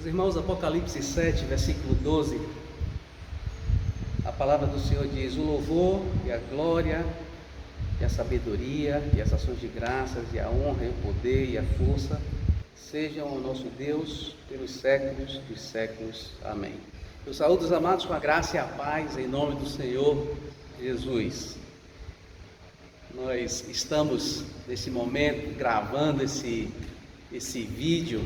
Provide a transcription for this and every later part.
Meus irmãos, Apocalipse 7, versículo 12, a palavra do Senhor diz: o louvor e a glória e a sabedoria e as ações de graças e a honra e o poder e a força sejam ao nosso Deus pelos séculos dos séculos. Amém. Meus saúdos amados, com a graça e a paz em nome do Senhor Jesus. Nós estamos nesse momento gravando esse vídeo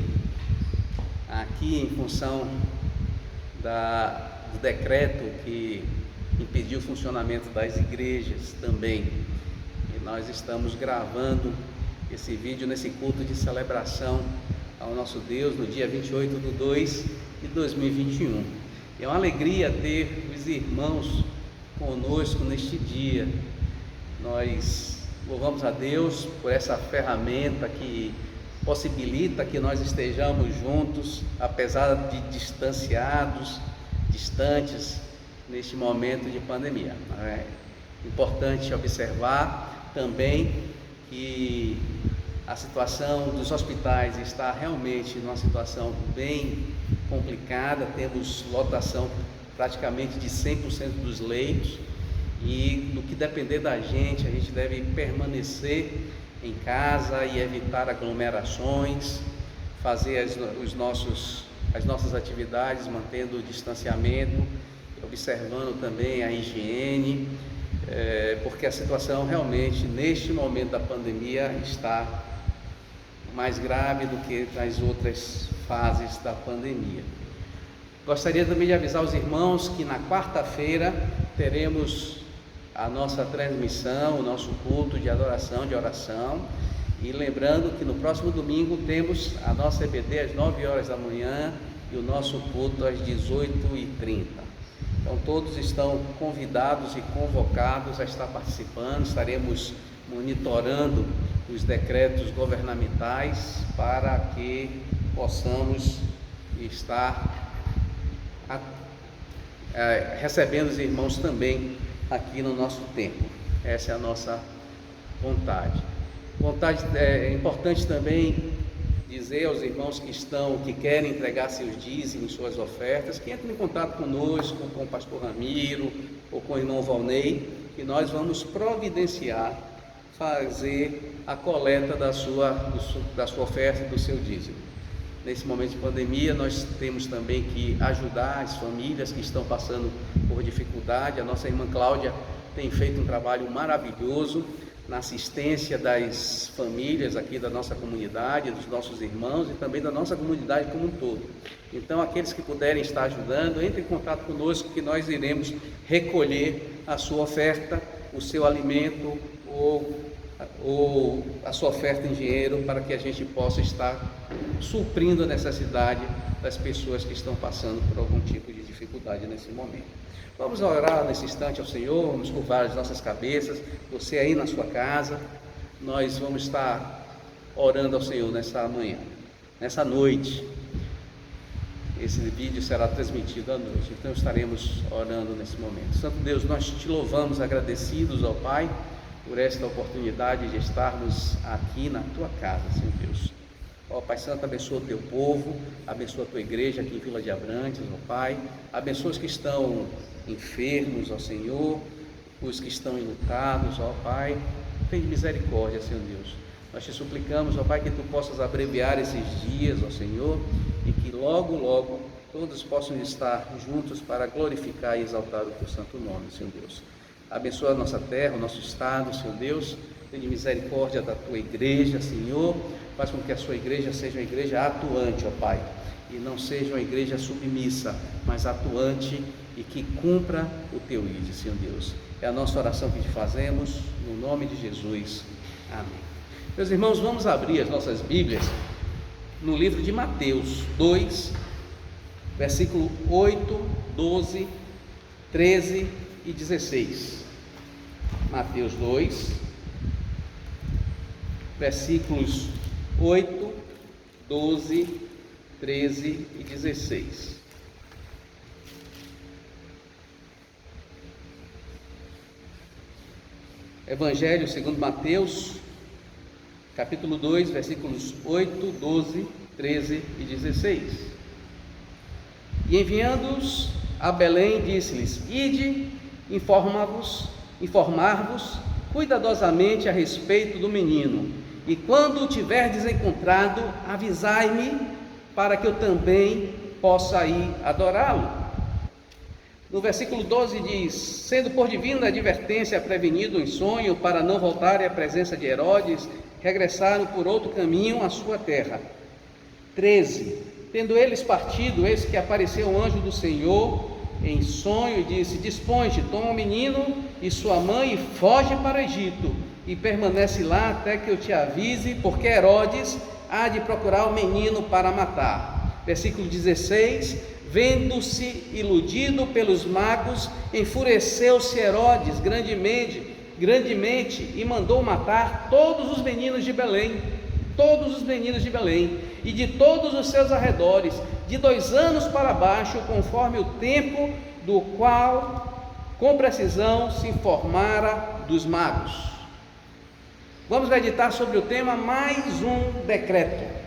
aqui em função do decreto que impediu o funcionamento das igrejas também. E nós estamos gravando esse vídeo nesse culto de celebração ao nosso Deus no dia 28/2/2021. É uma alegria ter os irmãos conosco neste dia. Nós louvamos a Deus por essa ferramenta que possibilita que nós estejamos juntos, apesar de distantes neste momento de pandemia. É importante observar também que a situação dos hospitais está realmente numa situação bem complicada. Temos lotação praticamente de 100% dos leitos, e no que depender da gente, a gente deve permanecer em casa e evitar aglomerações, fazer as nossas atividades mantendo o distanciamento, observando também a higiene, porque a situação realmente neste momento da pandemia está mais grave do que nas outras fases da pandemia. Gostaria também de avisar os irmãos que na quarta-feira teremos a nossa transmissão, o nosso culto de adoração, de oração, e lembrando que no próximo domingo temos a nossa EBD às 9 horas da manhã e o nosso culto às 18h30. Então todos estão convidados e convocados a estar participando. Estaremos monitorando os decretos governamentais para que possamos estar recebendo os irmãos também aqui no nosso templo. Essa é a nossa vontade. É importante também dizer aos irmãos que querem entregar seus dízimos, suas ofertas, que entrem em contato conosco, com o pastor Ramiro ou com o irmão Valnei, que nós vamos providenciar, fazer a coleta da sua oferta, do seu dízimo. Nesse momento de pandemia, nós temos também que ajudar as famílias que estão passando por dificuldade. A nossa irmã Cláudia tem feito um trabalho maravilhoso na assistência das famílias aqui da nossa comunidade, dos nossos irmãos e também da nossa comunidade como um todo. Então, aqueles que puderem estar ajudando, entre em contato conosco, que nós iremos recolher a sua oferta, o seu alimento ou a sua oferta em dinheiro, para que a gente possa estar suprindo a necessidade das pessoas que estão passando por algum tipo de dificuldade nesse momento. Vamos orar nesse instante ao Senhor, vamos curvar as nossas cabeças. Você aí na sua casa, nós vamos estar orando ao Senhor nessa manhã, nessa noite. Esse vídeo será transmitido à noite, então estaremos orando nesse momento. Santo Deus, nós te louvamos, agradecidos ao Pai por esta oportunidade de estarmos aqui na tua casa, Senhor Deus. Ó Pai Santo, abençoa o teu povo, abençoa a tua igreja aqui em Vila de Abrantes, ó Pai. Abençoa os que estão enfermos, ó Senhor, os que estão enlutados, ó Pai. Tem misericórdia, Senhor Deus. Nós te suplicamos, ó Pai, que tu possas abreviar esses dias, ó Senhor, e que logo, logo todos possam estar juntos para glorificar e exaltar o teu santo nome, Senhor Deus. Abençoa a nossa terra, o nosso estado, Senhor Deus. Tenha misericórdia da tua igreja, Senhor. Faz com que a sua igreja seja uma igreja atuante, ó Pai, e não seja uma igreja submissa, mas atuante e que cumpra o teu ídolo, Senhor Deus. É a nossa oração que te fazemos, no nome de Jesus. Amém. Meus irmãos, vamos abrir as nossas Bíblias no livro de Mateus 2, versículo 8, 12, 13 e 16. Mateus 2, versículos 8, 12, 13 e 16. Evangelho segundo Mateus, capítulo 2, versículos 8, 12, 13 e 16. E enviando-os a Belém, disse-lhes: ide, informar-vos cuidadosamente a respeito do menino, e quando o tiverdes encontrado, avisai-me, para que eu também possa ir adorá-lo. No versículo 12 diz: sendo por divina advertência prevenido em sonho, para não voltarem à presença de Herodes, regressaram por outro caminho à sua terra. 13. Tendo eles partido, eis que apareceu um anjo do Senhor em sonho e disse: dispõe-te, toma o menino e sua mãe e foge para o Egito, e permanece lá até que eu te avise, porque Herodes há de procurar o menino para matar. Versículo 16: vendo-se iludido pelos magos, enfureceu-se Herodes grandemente, e mandou matar todos os meninos de Belém, e de todos os seus arredores, de 2 anos para baixo, conforme o tempo do qual com precisão se informara dos magos. Vamos meditar sobre o tema mais um decreto.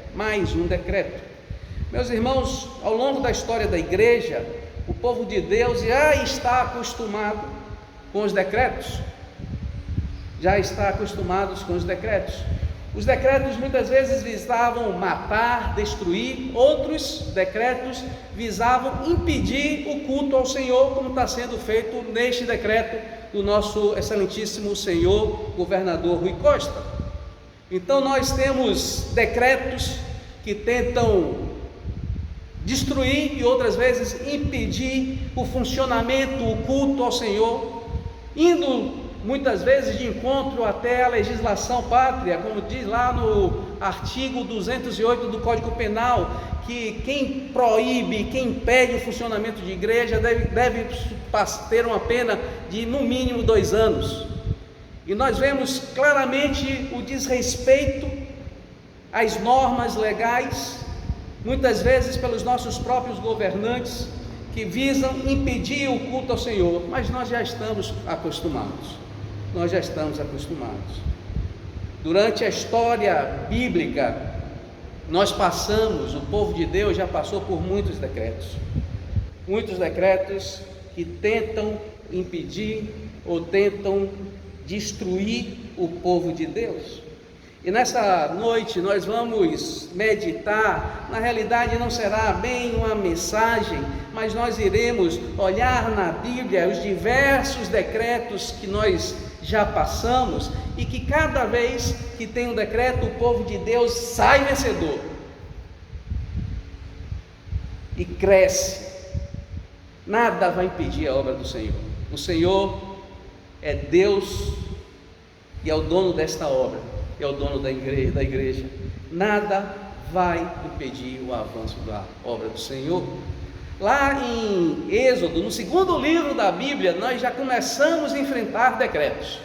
Meus irmãos, ao longo da história da igreja, o povo de Deus já está acostumado com os decretos. Os decretos muitas vezes visavam matar, destruir, outros decretos visavam impedir o culto ao Senhor, como está sendo feito neste decreto do nosso excelentíssimo senhor governador Rui Costa. Então nós temos decretos que tentam destruir e outras vezes impedir o funcionamento, o culto ao Senhor, indo muitas vezes de encontro até a legislação pátria, como diz lá no artigo 208 do Código Penal, que quem proíbe, quem impede o funcionamento de igreja deve ter uma pena de no mínimo 2 anos. E nós vemos claramente o desrespeito às normas legais, muitas vezes pelos nossos próprios governantes, que visam impedir o culto ao Senhor, mas nós já estamos acostumados. Durante a história bíblica, o povo de Deus já passou por muitos decretos que tentam impedir ou tentam destruir o povo de Deus. E nessa noite nós vamos meditar. Na realidade não será bem uma mensagem, mas nós iremos olhar na Bíblia os diversos decretos que nós já passamos, e que cada vez que tem um decreto, o povo de Deus sai vencedor e cresce. Nada vai impedir a obra do Senhor. O Senhor é Deus e é o dono desta obra, é o dono da igreja. Nada vai impedir o avanço da obra do Senhor. Lá em Êxodo, no 2º livro da Bíblia, nós já começamos a enfrentar decretos.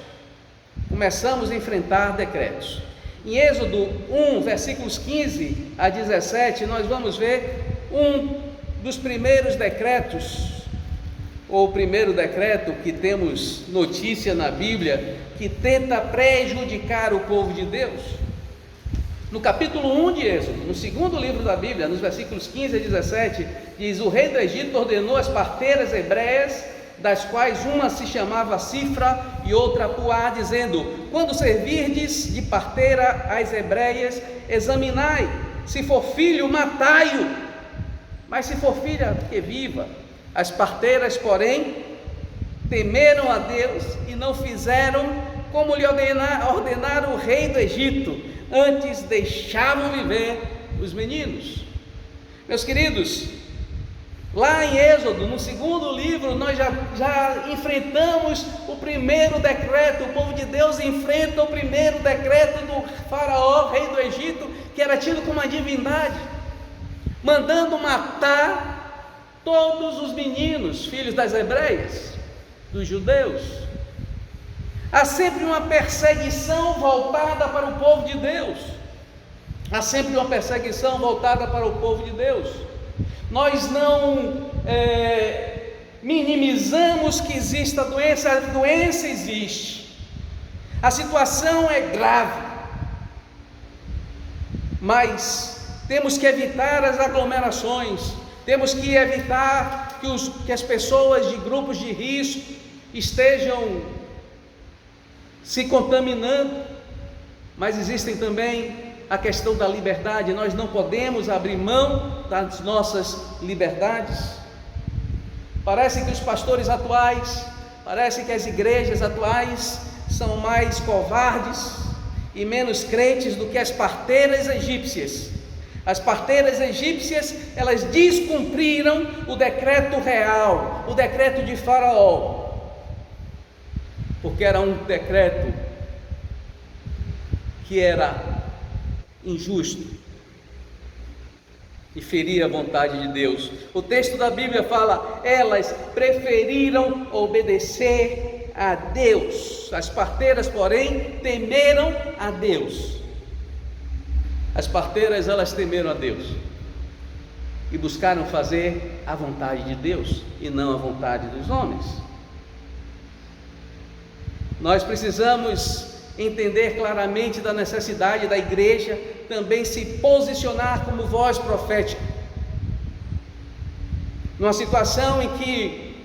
Em Êxodo 1, versículos 15 a 17, nós vamos ver um dos primeiros decretos, ou o primeiro decreto que temos notícia na Bíblia, que tenta prejudicar o povo de Deus. No capítulo 1 de Êxodo, no 2º livro da Bíblia, nos versículos 15 a 17, diz: o rei do Egito ordenou as parteiras hebreias, das quais uma se chamava Cifra e outra Puá, dizendo: quando servirdes de parteira às hebreias, examinai, se for filho, matai-o, mas se for filha, que viva. As parteiras, porém, temeram a Deus e não fizeram como lhe ordenara o rei do Egito, antes deixavam viver os meninos. Meus queridos, lá em Êxodo, no 2º livro, nós já enfrentamos o primeiro decreto. O povo de Deus enfrenta o primeiro decreto do faraó, rei do Egito, que era tido como uma divindade, mandando matar todos os meninos, filhos das hebreias, dos judeus. Há sempre uma perseguição voltada para o povo de Deus. Nós não minimizamos que exista doença. A doença existe, a situação é grave, mas temos que evitar as aglomerações, Temos que evitar que as pessoas de grupos de risco estejam se contaminando, mas existem também a questão da liberdade. Nós não podemos abrir mão das nossas liberdades. Parece que os pastores atuais, parece que as igrejas atuais são mais covardes e menos crentes do que as parteiras egípcias. As parteiras egípcias, elas descumpriram o decreto real, o decreto de Faraó, porque era um decreto que era injusto e feria a vontade de Deus. O texto da Bíblia fala: elas preferiram obedecer a Deus. As parteiras, porém, temeram a Deus. As parteiras, elas temeram a Deus e buscaram fazer a vontade de Deus e não a vontade dos homens. Nós precisamos entender claramente da necessidade da igreja também se posicionar como voz profética. Numa situação em que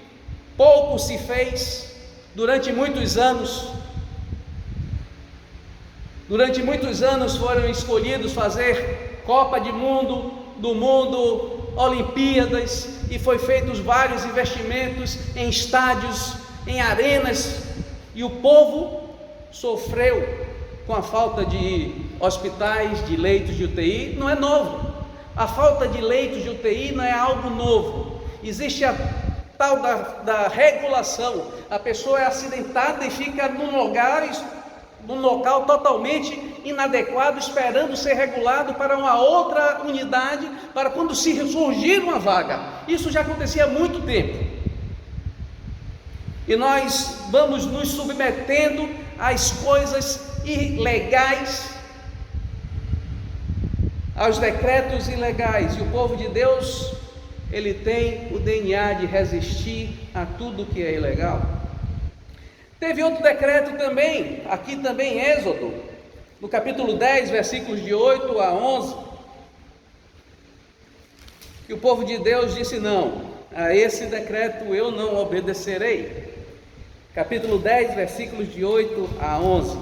pouco se fez durante muitos anos. Durante muitos anos foram escolhidos fazer Copa do Mundo, Olimpíadas, e foi feitos vários investimentos em estádios, em arenas, e o povo sofreu com a falta de hospitais, de leitos de UTI. Não é novo, a falta de leitos de UTI não é algo novo. Existe a tal da regulação. A pessoa é acidentada e fica num local totalmente inadequado, esperando ser regulado para uma outra unidade, para quando surgir uma vaga. Isso já acontecia há muito tempo. E nós vamos nos submetendo às coisas ilegais, aos decretos ilegais, e o povo de Deus, ele tem o DNA de resistir a tudo que é ilegal. Teve outro decreto também, aqui também em Êxodo, no capítulo 10, versículos de 8 a 11, que o povo de Deus disse: não, a esse decreto eu não obedecerei. Capítulo 10, versículos de 8 a 11.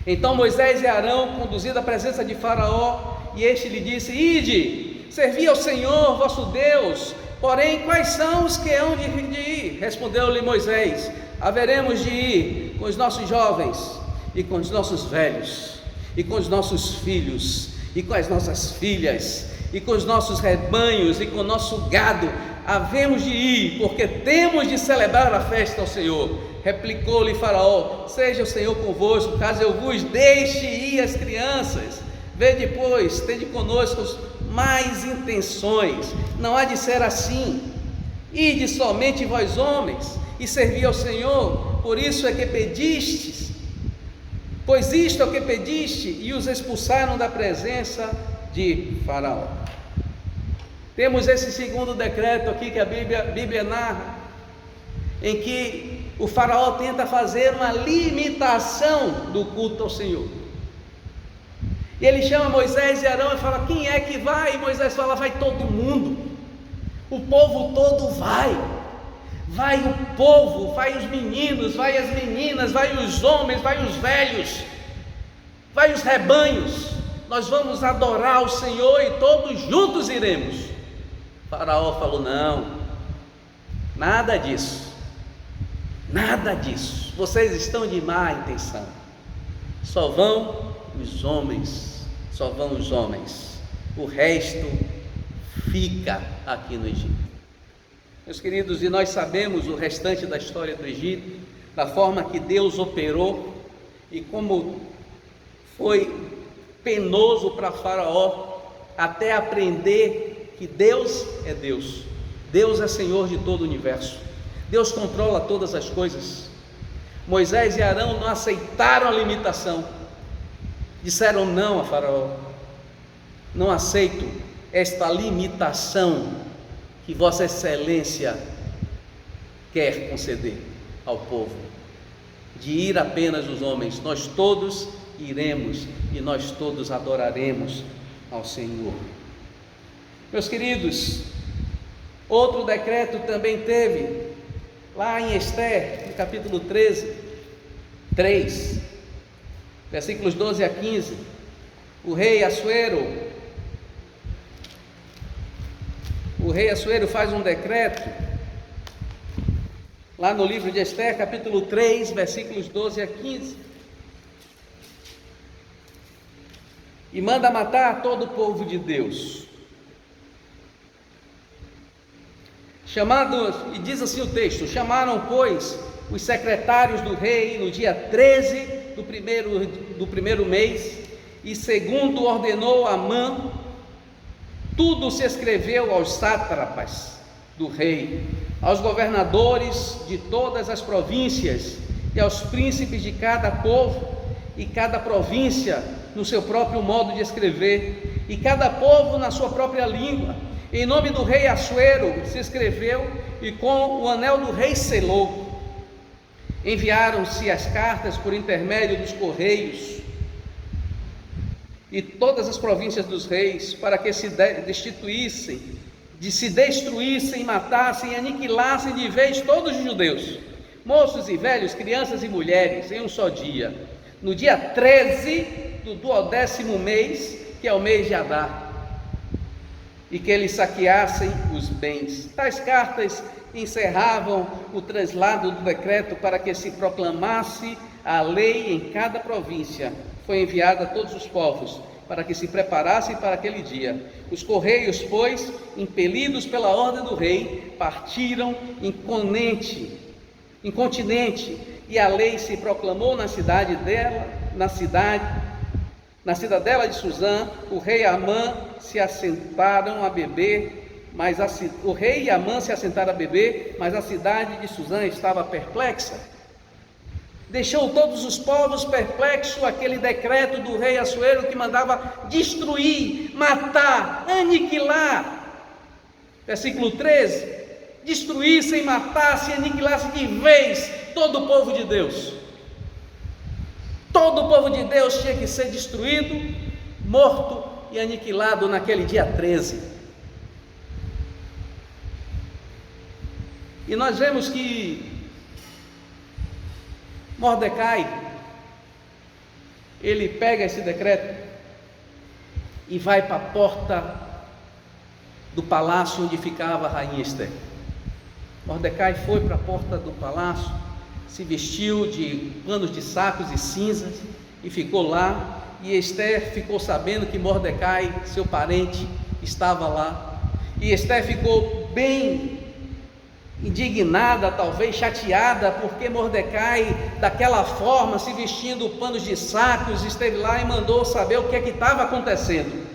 Então Moisés e Arão, conduzidos à presença de Faraó, e este lhe disse: ide, servi ao Senhor vosso Deus, porém quais são os que hão de ir? Respondeu-lhe Moisés: haveremos de ir com os nossos jovens, e com os nossos velhos, e com os nossos filhos, e com as nossas filhas, e com os nossos rebanhos, e com o nosso gado, havemos de ir, porque temos de celebrar a festa ao Senhor. Replicou-lhe Faraó: seja o Senhor convosco, caso eu vos deixe ir as crianças. Vede, pois, tende conosco mais intenções, não há de ser assim. Ide somente vós homens, e servi ao Senhor, por isso é que pedistes, pois isto é o que pediste, e os expulsaram da presença de Faraó. Temos esse segundo decreto aqui que a Bíblia narra, em que o Faraó tenta fazer uma limitação do culto ao Senhor. E ele chama Moisés e Arão e fala: quem é que vai? E Moisés fala: vai todo mundo, o povo todo vai. Vai o povo, vai os meninos, vai as meninas, vai os homens, vai os velhos, vai os rebanhos. Nós vamos adorar o Senhor e todos juntos iremos. Faraó falou: não, nada disso, vocês estão de má intenção, só vão os homens, o resto fica aqui no Egito. Meus queridos, e nós sabemos o restante da história do Egito, da forma que Deus operou e como foi penoso para Faraó até aprender que Deus é Deus, Deus é Senhor de todo o universo, Deus controla todas as coisas. Moisés e Arão não aceitaram a limitação, disseram não a Faraó: não aceito esta limitação que Vossa Excelência quer conceder ao povo, de ir apenas os homens. Nós todos iremos e nós todos adoraremos ao Senhor. Meus queridos, outro decreto também teve, lá em Ester, no capítulo 3, versículos 12 a 15, o rei Assuero faz um decreto, lá no livro de Ester, capítulo 3, versículos 12 a 15, e manda matar todo o povo de Deus. E diz assim o texto: chamaram, pois, os secretários do rei no dia 13 do primeiro mês, e segundo ordenou Amã, tudo se escreveu aos sátrapas do rei, aos governadores de todas as províncias e aos príncipes de cada povo, e cada província no seu próprio modo de escrever, e cada povo na sua própria língua. Em nome do rei Assuero se escreveu, e com o anel do rei selou. Enviaram-se as cartas por intermédio dos correios e todas as províncias dos reis, para que se destruíssem, matassem e aniquilassem de vez todos os judeus, moços e velhos, crianças e mulheres, em um só dia, no dia 13 do 12º mês, que é o mês de Adar, e que eles saqueassem os bens. Tais cartas encerravam o traslado do decreto para que se proclamasse a lei em cada província. Foi enviada a todos os povos, para que se preparassem para aquele dia. Os correios, pois, impelidos pela ordem do rei, partiram incontinente, e a lei se proclamou na cidadela de Suzã. O rei e Amã se assentaram a beber, mas a cidade de Suzã estava perplexa. Deixou todos os povos perplexos aquele decreto do rei Assuero, que mandava destruir, matar, aniquilar. Versículo 13: destruíssem, matassem, aniquilassem de vez todo o povo de Deus. Todo o povo de Deus tinha que ser destruído, morto e aniquilado naquele dia 13. E nós vemos que Mordecai, ele pega esse decreto e vai para a porta do palácio onde ficava a rainha Ester. Mordecai foi para a porta do palácio, se vestiu de panos de sacos e cinzas e ficou lá. E Ester ficou sabendo que Mordecai, seu parente, estava lá. E Ester ficou bem indignada, talvez chateada, porque Mordecai, daquela forma, se vestindo panos de sacos, esteve lá e mandou saber o que é que estava acontecendo.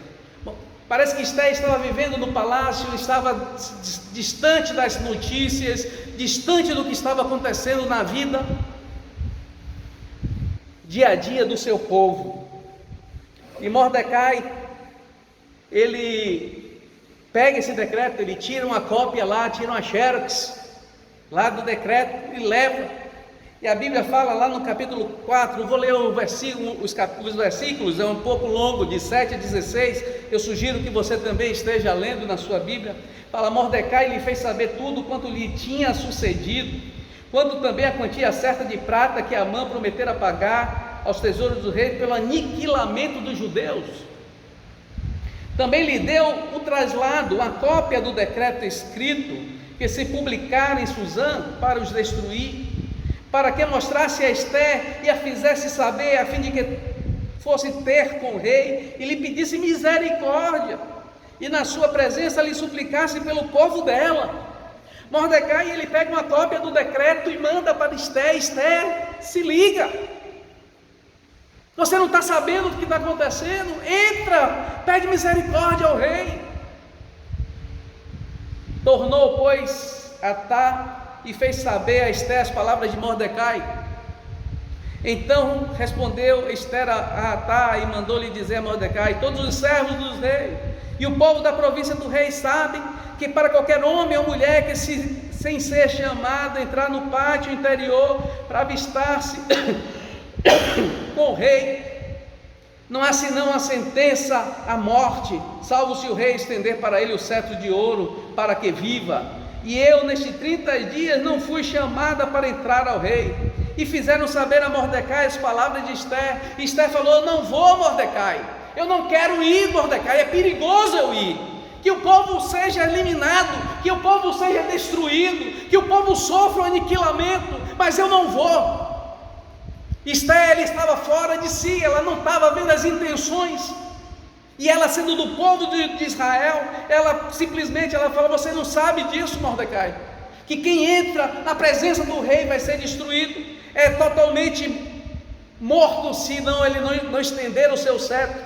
Parece que Ester estava vivendo no palácio, estava distante das notícias, distante do que estava acontecendo na vida, dia a dia do seu povo. E Mordecai, ele pega esse decreto, ele tira uma cópia lá, tira uma xerox lá do decreto e leva. E a Bíblia fala lá no capítulo 4, eu vou ler os versículos, é um pouco longo, de 7 a 16, eu sugiro que você também esteja lendo na sua Bíblia. Fala: Mordecai lhe fez saber tudo quanto lhe tinha sucedido, quanto também a quantia certa de prata que Amã prometera pagar aos tesouros do rei pelo aniquilamento dos judeus. Também lhe deu o traslado, a cópia do decreto escrito, que se publicara em Suzã para os destruir, para que mostrasse a Ester e a fizesse saber, a fim de que fosse ter com o rei e lhe pedisse misericórdia, e na sua presença lhe suplicasse pelo povo dela. Mordecai, ele pega uma cópia do decreto e manda para Ester: Ester, se liga, você não está sabendo do que está acontecendo? Entra, pede misericórdia ao rei. Tornou, pois, Atá e fez saber a Ester as palavras de Mordecai. Então respondeu Ester a Atá e mandou-lhe dizer a Mordecai: todos os servos dos reis e o povo da província do rei sabem que para qualquer homem ou mulher que sem ser chamado entrar no pátio interior para avistar-se com o rei, Não há senão a sentença à morte, salvo se o rei estender para ele o cetro de ouro, para que viva. E eu, nestes 30 dias, não fui chamada para entrar ao rei. E fizeram saber a Mordecai as palavras de Ester. E Ester falou: eu não vou, Mordecai, eu não quero ir, Mordecai, é perigoso eu ir. Que o povo seja eliminado, que o povo seja destruído, que o povo sofra o aniquilamento, mas eu não vou. Ester estava fora de si, ela não estava vendo as intenções, e ela, sendo do povo de Israel, ela simplesmente fala: você não sabe disso, Mordecai, que quem entra na presença do rei vai ser destruído, é totalmente morto se ele não estender o seu cetro.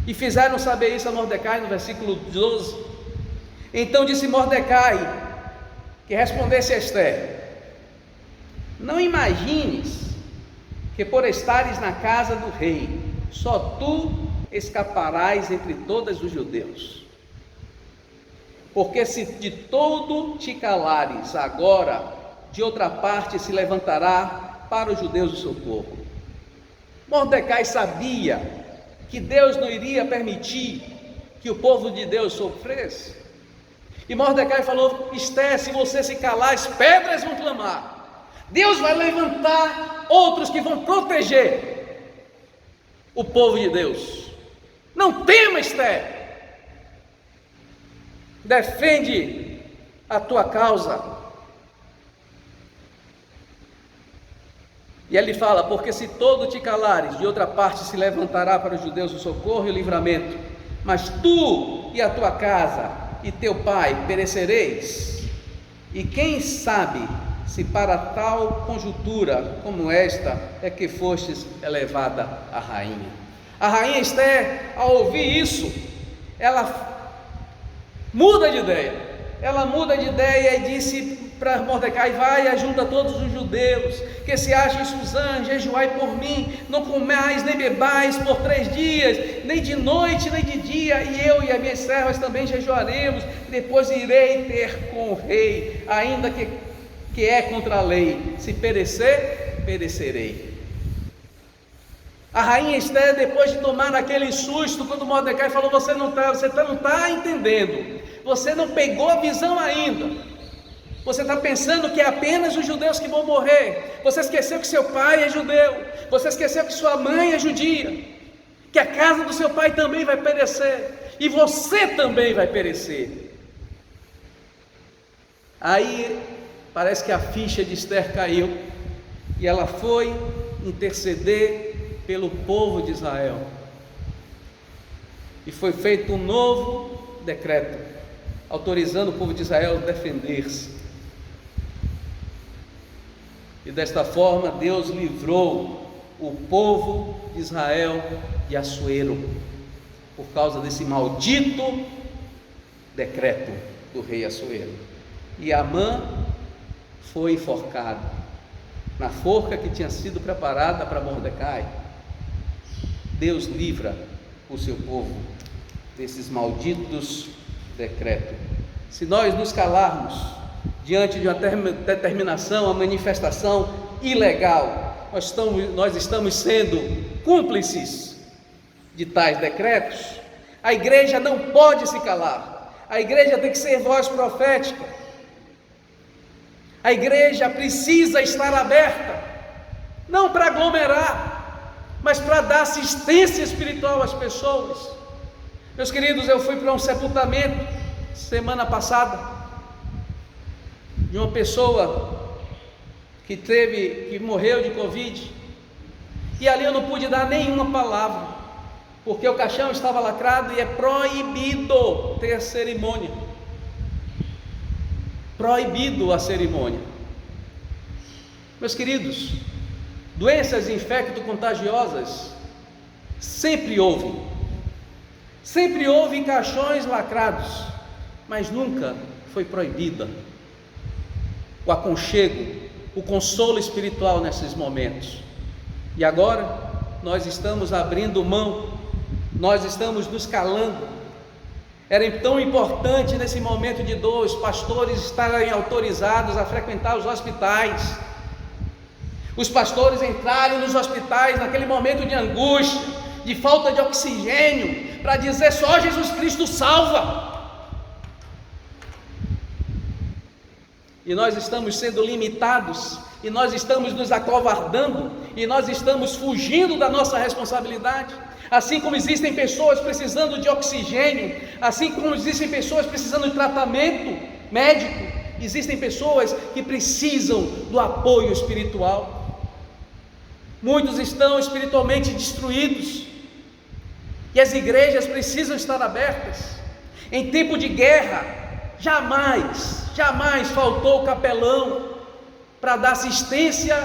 E fizeram saber isso a Mordecai no versículo 12. Então disse Mordecai que respondesse a Ester: não imagines que por estares na casa do rei, só tu escaparás entre todos os judeus. Porque se de todo te calares, agora de outra parte se levantará para os judeus o socorro. Mordecai sabia que Deus não iria permitir que o povo de Deus sofresse. E Mordecai falou: Ester, se você se calar, as pedras vão clamar. Deus vai levantar outros que vão proteger o povo de Deus. Não tema, Ester. Defende a tua causa. E ele fala: porque se todo te calares, de outra parte se levantará para os judeus o socorro e o livramento, mas tu e a tua casa e teu pai perecereis. E quem sabe se para tal conjuntura como esta é que fostes elevada a rainha. A rainha Ester, ao ouvir isso, ela muda de ideia. Ela muda de ideia e disse para Mordecai: vai, ajunta todos os judeus que se achem em Suzã, jejuai por mim, não comais nem bebais por 3 dias, nem de noite nem de dia, e eu e as minhas servas também jejuaremos, depois irei ter com o rei, ainda que é contra a lei, se perecer, perecerei. A rainha Ester, depois de tomar aquele susto, quando Mordecai falou: você não está entendendo, você não pegou a visão ainda, você está pensando que é apenas os judeus que vão morrer, você esqueceu que seu pai é judeu, você esqueceu que sua mãe é judia, que a casa do seu pai também vai perecer, e você também vai perecer. Aí parece que a ficha de Ester caiu, e ela foi interceder pelo povo de Israel, e foi feito um novo decreto, autorizando o povo de Israel a defender-se. E desta forma Deus livrou o povo de Israel de Assuero, por causa desse maldito decreto do rei Assuero. E Amã foi enforcado na forca que tinha sido preparada para Mordecai. Deus livra o seu povo desses malditos decretos. Se nós nos calarmos diante de uma determinação, uma manifestação ilegal, nós estamos sendo cúmplices de tais decretos. A igreja não pode se calar, a igreja tem que ser voz profética, a igreja precisa estar aberta, não para aglomerar, mas para dar assistência espiritual às pessoas. Meus queridos, eu fui para um sepultamento semana passada de uma pessoa que morreu de Covid, e ali eu não pude dar nenhuma palavra, porque o caixão estava lacrado e é proibido ter cerimônia, proibido a cerimônia. Meus queridos, doenças infecto-contagiosas sempre houve caixões lacrados, mas nunca foi proibida o aconchego, o consolo espiritual nesses momentos. E agora nós estamos abrindo mão, nós estamos nos calando. Era tão importante nesse momento de dor os pastores estarem autorizados a frequentar os hospitais, Os pastores entrarem nos hospitais naquele momento de angústia, de falta de oxigênio, para dizer: só Jesus Cristo salva. E nós estamos sendo limitados, e nós estamos nos acovardando, e nós estamos fugindo da nossa responsabilidade. Assim como existem pessoas precisando de oxigênio, assim como existem pessoas precisando de tratamento médico, existem pessoas que precisam do apoio espiritual. Muitos estão espiritualmente destruídos, e as igrejas precisam estar abertas. Em tempo de guerra, jamais faltou capelão para dar assistência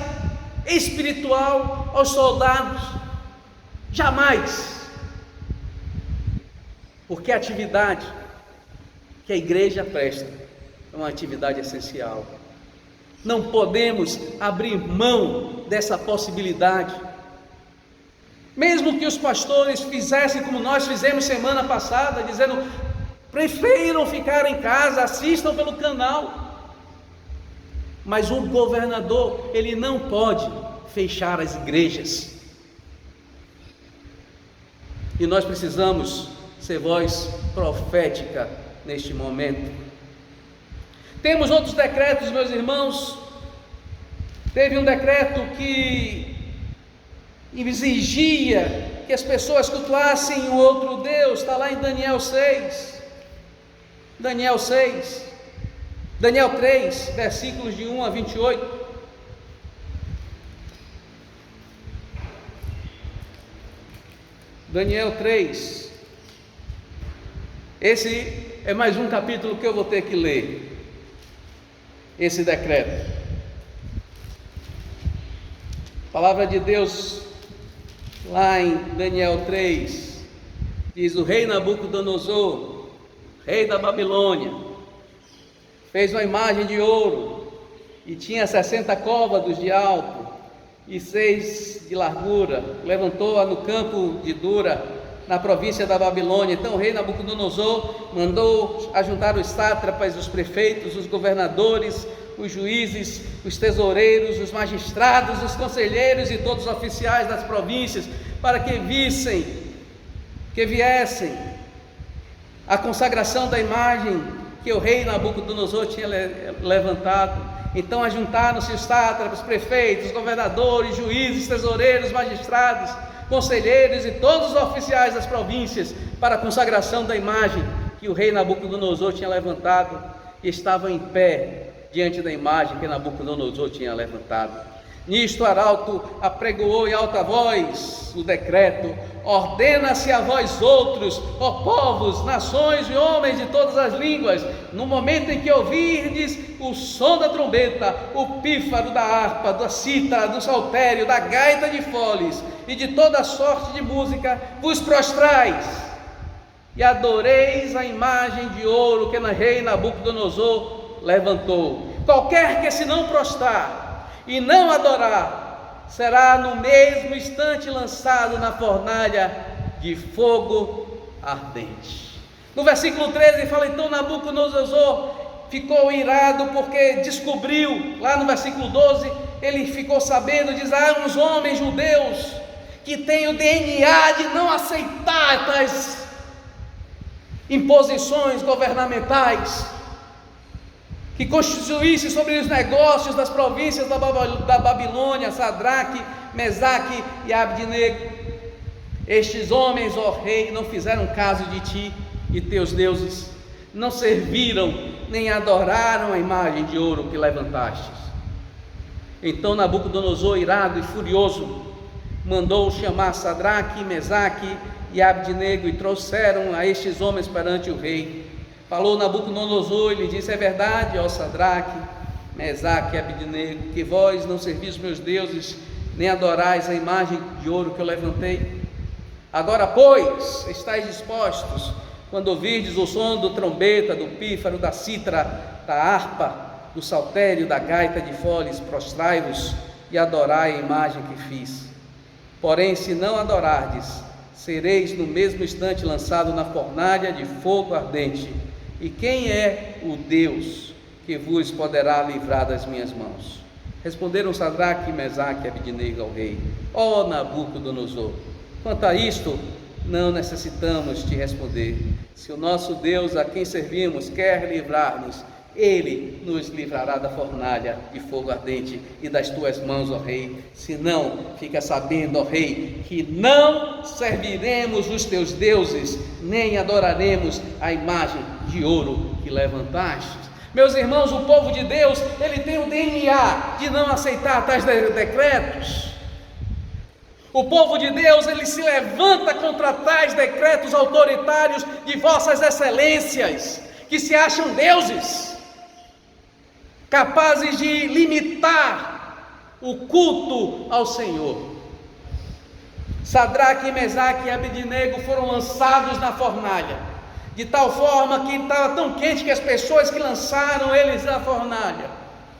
espiritual aos soldados. Jamais. Porque a atividade que a igreja presta é uma atividade essencial. Não podemos abrir mão dessa possibilidade. Mesmo que os pastores fizessem como nós fizemos semana passada, dizendo: prefiram ficar em casa, assistam pelo canal. Mas um governador, ele não pode fechar as igrejas. E nós precisamos ser voz profética neste momento. Temos outros decretos, meus irmãos. Teve um decreto que exigia que as pessoas cultuassem um outro Deus. Está lá em Daniel 6. Daniel 3, versículos de 1 a 28. Daniel 3. Esse é mais um capítulo que eu vou ter que ler. Esse decreto. A palavra de Deus, lá em Daniel 3, diz: o rei Nabucodonosor, rei da Babilônia, fez uma imagem de ouro, e tinha 60 côvados de alto e 6 de largura. Levantou-a no campo de Dura, na província da Babilônia. Então o rei Nabucodonosor mandou ajuntar os sátrapas, os prefeitos, os governadores, os juízes, os tesoureiros, os magistrados, os conselheiros e todos os oficiais das províncias, para que viessem a consagração da imagem que o rei Nabucodonosor tinha levantado. Então ajuntaram-se os sátrapas, prefeitos, governadores, juízes, tesoureiros, magistrados, conselheiros e todos os oficiais das províncias para a consagração da imagem que o rei Nabucodonosor tinha levantado, e estavam em pé diante da imagem que Nabucodonosor tinha levantado. Nisto o arauto apregoou em alta voz o decreto: ordena-se a vós outros, ó povos, nações e homens de todas as línguas, no momento em que ouvirdes o som da trombeta, o pífaro, da harpa, da cítara, do saltério, da gaita de foles e de toda sorte de música, vos prostrais e adoreis a imagem de ouro que o rei Nabucodonosor levantou. Qualquer que se não prostrar e não adorar, será no mesmo instante lançado na fornalha de fogo ardente. No versículo 13 fala: então Nabucodonosor ficou irado, porque descobriu, lá no versículo 12, ele ficou sabendo, diz: há uns homens judeus que têm o DNA de não aceitar tais imposições governamentais, que constituísse sobre os negócios das províncias da Babilônia, Sadraque, Mesaque e Abdenego. Estes homens, ó rei, não fizeram caso de ti e teus deuses, não serviram nem adoraram a imagem de ouro que levantastes. Então Nabucodonosor, irado e furioso, mandou chamar Sadraque, Mesaque e Abdenego, e trouxeram a estes homens perante o rei. Falou Nabucodonosor e lhe disse: é verdade, ó Sadraque, Mesaque e Abdenego, que vós não servis meus deuses, nem adorais a imagem de ouro que eu levantei. Agora, pois, estáis dispostos, quando ouvirdes o som do trombeta, do pífaro, da cítara, da harpa, do saltério, da gaita de foles, prostrai-vos e adorai a imagem que fiz. Porém, se não adorardes, sereis no mesmo instante lançado na fornalha de fogo ardente. E quem é o Deus que vos poderá livrar das minhas mãos? Responderam Sadraque, Mesaque e Abidnego ao rei: ó Nabucodonosor, quanto a isto, não necessitamos te responder. Se o nosso Deus, a quem servimos, quer livrar-nos, Ele nos livrará da fornalha de fogo ardente e das tuas mãos, ó rei. Se não, fica sabendo, ó rei, que não serviremos os teus deuses, nem adoraremos a imagem de ouro que levantaste. Meus irmãos, o povo de Deus, ele tem o DNA de não aceitar tais decretos. O povo de Deus, ele se levanta contra tais decretos autoritários de vossas excelências, que se acham deuses, capazes de limitar o culto ao Senhor. Sadraque, Mesaque e Abidnego foram lançados na fornalha, de tal forma que estava tão quente que as pessoas que lançaram eles na fornalha,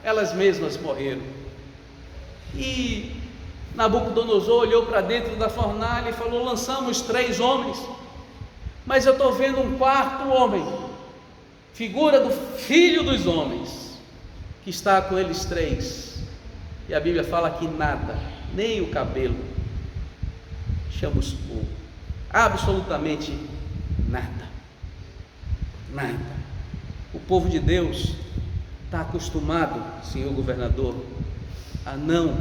elas mesmas morreram. E Nabucodonosor olhou para dentro da fornalha e falou: lançamos 3 homens, mas eu estou vendo um 4º homem, figura do filho dos homens, que está com eles 3. E a Bíblia fala que nada, nem o cabelo chamuscou, absolutamente nada. O povo de Deus está acostumado, senhor governador, a não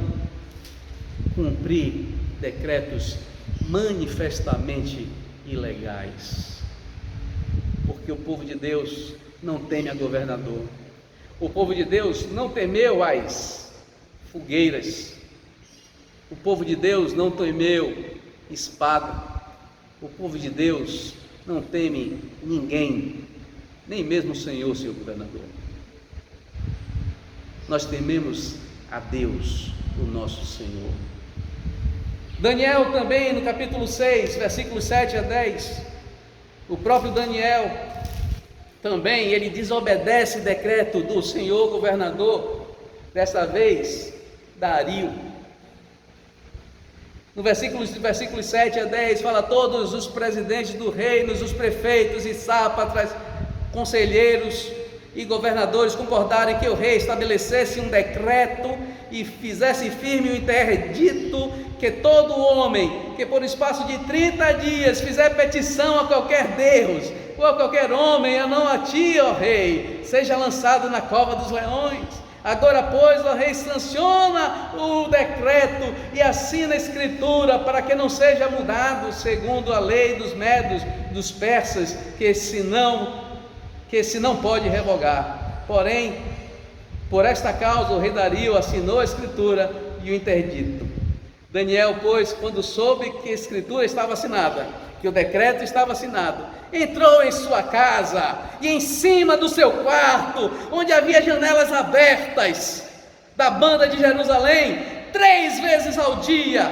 cumprir decretos manifestamente ilegais, porque o povo de Deus não teme a governador. O povo de Deus não temeu as fogueiras. O povo de Deus não temeu espada. O povo de Deus não teme ninguém, nem mesmo o Senhor, seu governador. Nós tememos a Deus, o nosso Senhor. Daniel também, no capítulo 6, versículos 7 a 10, o próprio Daniel também, ele desobedece o decreto do Senhor governador, dessa vez, Dario. No versículos 7 a 10, fala: todos os presidentes do reino, os prefeitos e sátrapas, conselheiros e governadores concordaram que o rei estabelecesse um decreto e fizesse firme o interdito que todo homem que por espaço de 30 dias fizer petição a qualquer Deus ou a qualquer homem, a não a ti, ó rei, seja lançado na cova dos leões. Agora, pois, ó rei, sanciona o decreto e assina a escritura para que não seja mudado segundo a lei dos medos, dos persas, que se não pode revogar. Porém, por esta causa o rei Dario assinou a escritura e o interdito. Daniel, pois, quando soube que a escritura estava assinada, que o decreto estava assinado, entrou em sua casa e em cima do seu quarto, onde havia janelas abertas da banda de Jerusalém, 3 vezes ao dia,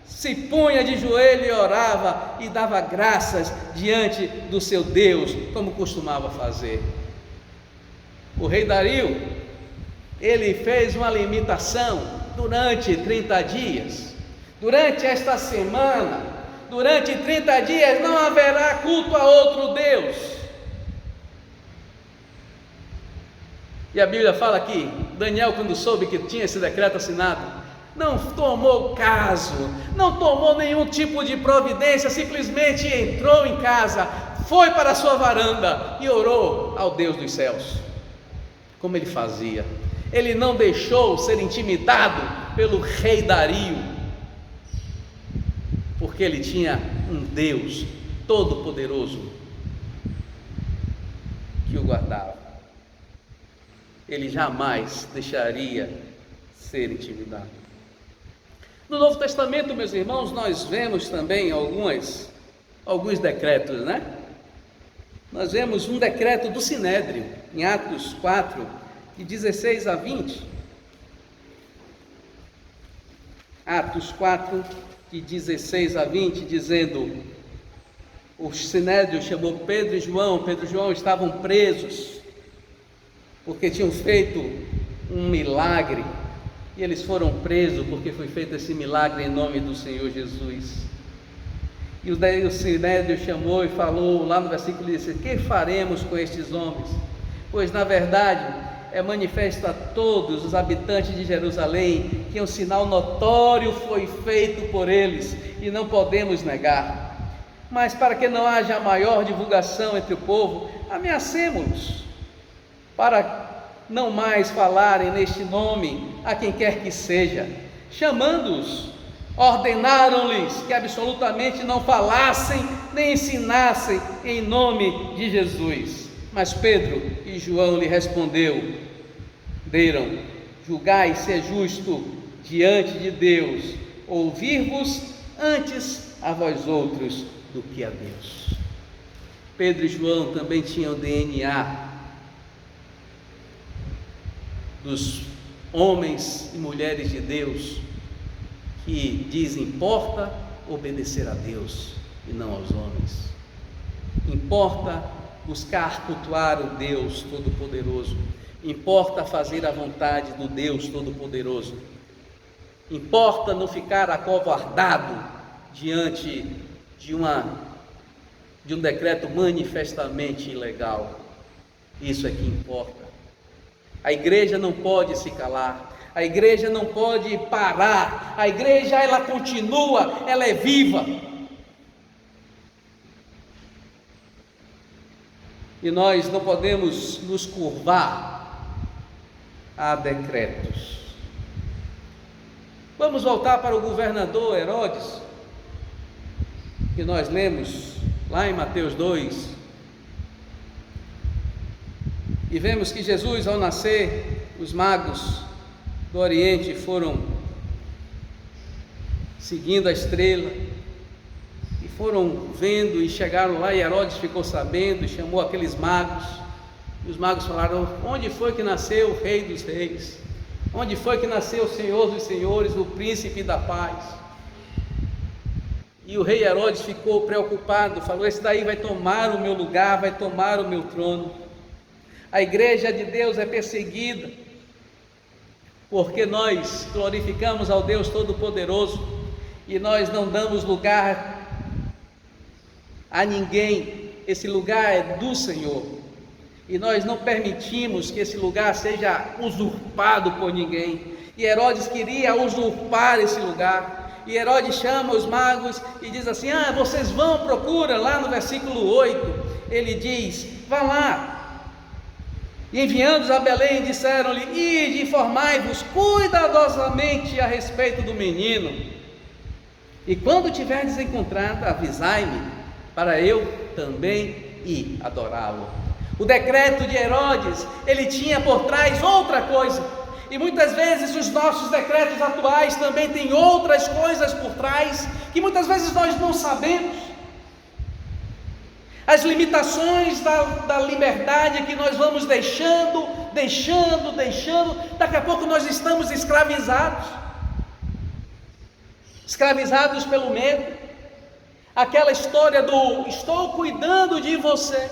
se punha de joelho e orava e dava graças diante do seu Deus, como costumava fazer. O rei Dario, ele fez uma limitação durante 30 dias. Durante esta semana, durante 30 dias não haverá culto a outro Deus. E a Bíblia fala que Daniel, quando soube que tinha esse decreto assinado, não tomou caso, não tomou nenhum tipo de providência, simplesmente entrou em casa, foi para a sua varanda e orou ao Deus dos céus, como ele fazia. Ele não deixou ser intimidado pelo rei Dario, porque ele tinha um Deus todo-poderoso que o guardava. Ele jamais deixaria ser intimidado. No Novo Testamento, meus irmãos, nós vemos também alguns decretos, né? Nós vemos um decreto do Sinédrio, em Atos 4, de 16 a 20. Atos 4, de 16 a 20, dizendo: o Sinédrio chamou Pedro e João estavam presos, porque tinham feito um milagre, e eles foram presos porque foi feito esse milagre em nome do Senhor Jesus. E o Sinédrio chamou e falou, lá no versículo 16: que faremos com estes homens? Pois na verdade é manifesto a todos os habitantes de Jerusalém que um sinal notório foi feito por eles e não podemos negar. Mas para que não haja maior divulgação entre o povo, ameacemo-los, para não mais falarem neste nome a quem quer que seja. Chamando-os, ordenaram-lhes que absolutamente não falassem nem ensinassem em nome de Jesus. Mas Pedro e João lhe responderam: julgai ser justo diante de Deus ouvir-vos antes a vós outros do que a Deus. Pedro e João também tinham DNA dos homens e mulheres de Deus que dizem: importa obedecer a Deus e não aos homens, importa buscar cultuar o Deus Todo-Poderoso, importa fazer a vontade do Deus Todo-Poderoso, importa não ficar acovardado diante de um decreto manifestamente ilegal. Isso é que importa. A igreja não pode se calar, a igreja não pode parar, a igreja ela continua, ela é viva. E nós não podemos nos curvar a decretos. Vamos voltar para o governador Herodes, que nós lemos lá em Mateus 2, e vemos que Jesus, ao nascer, os magos do Oriente foram seguindo a estrela, e foram vendo, e chegaram lá, e Herodes ficou sabendo, e chamou aqueles magos, e os magos falaram: onde foi que nasceu o Rei dos Reis? Onde foi que nasceu o Senhor dos Senhores, o Príncipe da Paz? E o rei Herodes ficou preocupado, falou: esse daí vai tomar o meu lugar, vai tomar o meu trono. A igreja de Deus é perseguida, porque nós glorificamos ao Deus Todo-Poderoso, e nós não damos lugar a ninguém. Esse lugar é do Senhor, e nós não permitimos que esse lugar seja usurpado por ninguém. E Herodes queria usurpar esse lugar, e Herodes chama os magos e diz assim: vocês vão, procura, lá no versículo 8, ele diz: vá lá. E enviando-os a Belém, disseram-lhe: ide, informai-vos cuidadosamente a respeito do menino, e quando tiverdes encontrado, avisai-me, para eu também ir adorá-lo. O decreto de Herodes, ele tinha por trás outra coisa, e muitas vezes os nossos decretos atuais também têm outras coisas por trás, que muitas vezes nós não sabemos. As limitações da liberdade que nós vamos deixando, daqui a pouco nós estamos escravizados pelo medo. Aquela história do: estou cuidando de você,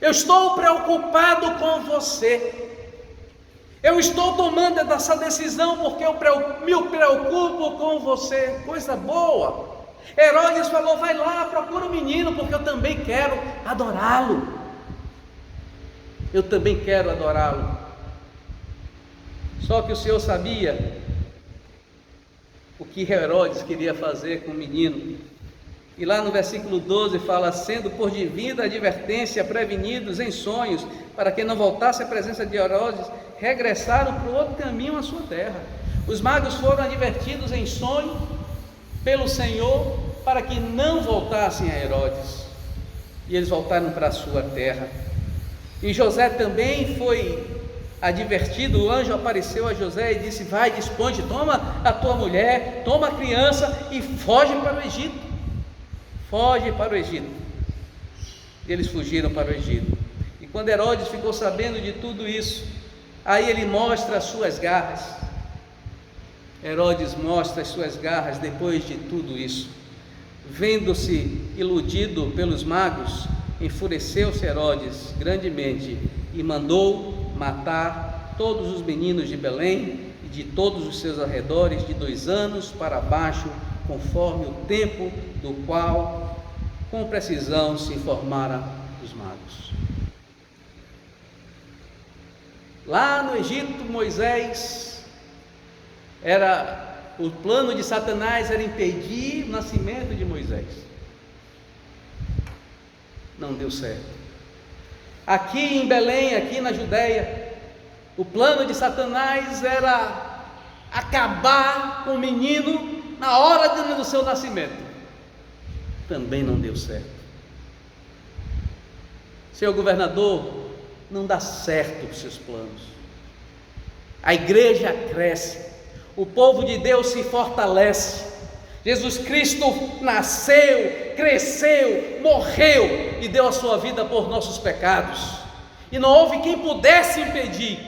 eu estou preocupado com você, eu estou tomando essa decisão porque eu me preocupo com você. Coisa boa. Herodes falou: vai lá, procura o menino, porque eu também quero adorá-lo. Eu também quero adorá-lo. Só que o Senhor sabia o que Herodes queria fazer com o menino. E lá no versículo 12 fala: sendo por divina advertência prevenidos em sonhos, para que não voltasse à presença de Herodes, regressaram para o outro caminho à sua terra. Os magos foram advertidos em sonho pelo Senhor para que não voltassem a Herodes, e eles voltaram para a sua terra. E José também foi advertido. O anjo apareceu a José e disse: vai, desponte, toma a tua mulher, toma a criança e foge para o Egito. Foge para o Egito. E eles fugiram para o Egito. E quando Herodes ficou sabendo de tudo isso, aí ele mostra as suas garras. Herodes mostra as suas garras depois de tudo isso. Vendo-se iludido pelos magos, enfureceu-se Herodes grandemente e mandou matar todos os meninos de Belém e de todos os seus arredores, de 2 anos para baixo, conforme o tempo do qual com precisão se informara os magos. Lá no Egito, Moisés, o plano de Satanás era impedir o nascimento de Moisés. Não deu certo. Aqui em Belém, aqui na Judéia, o plano de Satanás era acabar com o menino na hora do seu nascimento. Também não deu certo. Senhor governador, não dá certo os seus planos. A igreja cresce, o povo de Deus se fortalece. Jesus Cristo nasceu, cresceu, morreu e deu a sua vida por nossos pecados, e não houve quem pudesse impedir.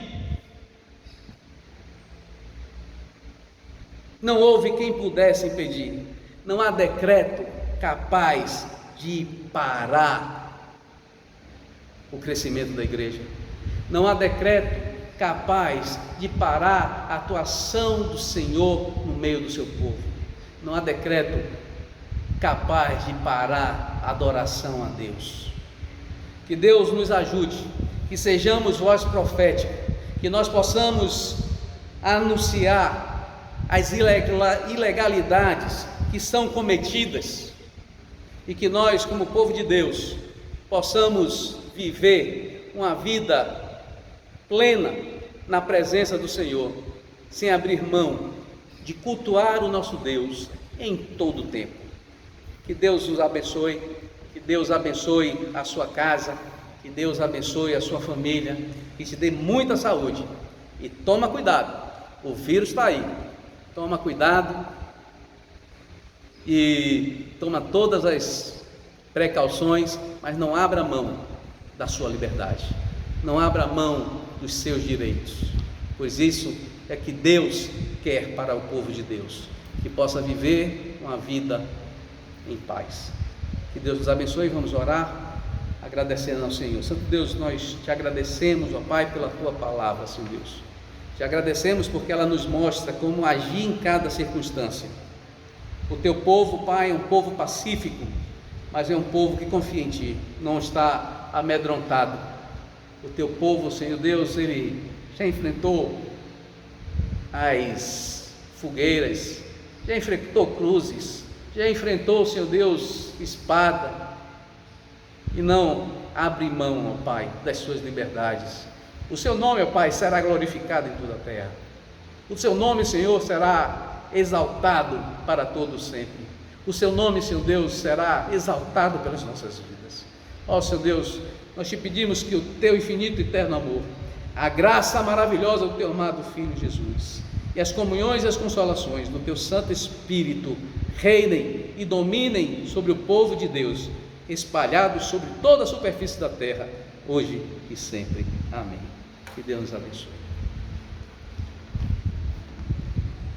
Não houve quem pudesse impedir. Não há decreto capaz de parar o crescimento da igreja. Não há decreto capaz de parar a atuação do Senhor no meio do seu povo. Não há decreto capaz de parar a adoração a Deus. Que Deus nos ajude, que sejamos voz profética, que nós possamos anunciar as ilegalidades que são cometidas, e que nós, como povo de Deus, possamos viver uma vida plena na presença do Senhor, sem abrir mão de cultuar o nosso Deus em todo o tempo. Que Deus nos abençoe, que Deus abençoe a sua casa, que Deus abençoe a sua família, que te dê muita saúde. E toma cuidado, o vírus está aí, toma cuidado e toma todas as precauções, mas não abra mão da sua liberdade, não abra mão dos seus direitos, pois isso é que Deus quer para o povo de Deus, que possa viver uma vida em paz. Que Deus nos abençoe. Vamos orar, agradecendo ao Senhor. Santo Deus, nós te agradecemos, ó Pai, pela tua palavra, Senhor Deus. Te agradecemos porque ela nos mostra como agir em cada circunstância. O teu povo, Pai, é um povo pacífico, mas é um povo que confia em Ti, não está amedrontado. O teu povo, Senhor Deus, ele já enfrentou as fogueiras, já enfrentou cruzes, já enfrentou, Senhor Deus, espada, e não abre mão, ó Pai, das suas liberdades. O seu nome, ó Pai, será glorificado em toda a terra. O seu nome, Senhor, será exaltado para todos sempre. O seu nome, Senhor Deus, será exaltado pelas nossas vidas. Ó Senhor Deus, nós te pedimos que o teu infinito e eterno amor, a graça maravilhosa do teu amado Filho Jesus, e as comunhões e as consolações do teu Santo Espírito reinem e dominem sobre o povo de Deus, espalhados sobre toda a superfície da terra, hoje e sempre. Amém. Que Deus nos abençoe.